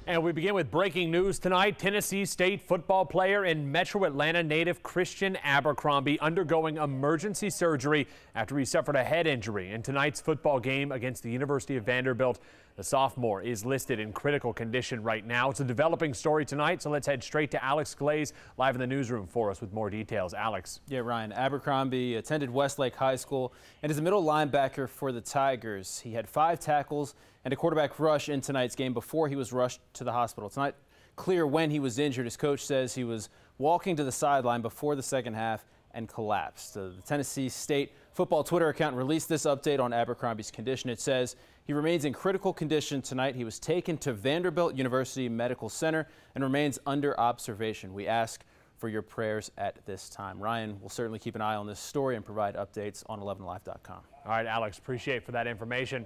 And we begin with breaking news tonight. Tennessee State football player and Metro Atlanta native Christion Abercrombie undergoing emergency surgery after he suffered a head injury in tonight's football game against the University of Vanderbilt. The sophomore is listed in critical condition right now. It's a developing story tonight, so let's head straight to Alex Glaze live in the newsroom for us with more details. Alex. Yeah, Ryan. Abercrombie attended Westlake High School and is a middle linebacker for the Tigers. He had 5 tackles and a quarterback rush in tonight's game before he was rushed to the hospital. It's not clear when he was injured. His coach says he was walking to the sideline before the second half and collapsed. The Tennessee State football Twitter account released this update on Abercrombie's condition. It says he remains in critical condition tonight. He was taken to Vanderbilt University Medical Center and remains under observation. We ask for your prayers at this time. Ryan will certainly keep an eye on this story and provide updates on 11live.com. All right, Alex, appreciate for that information.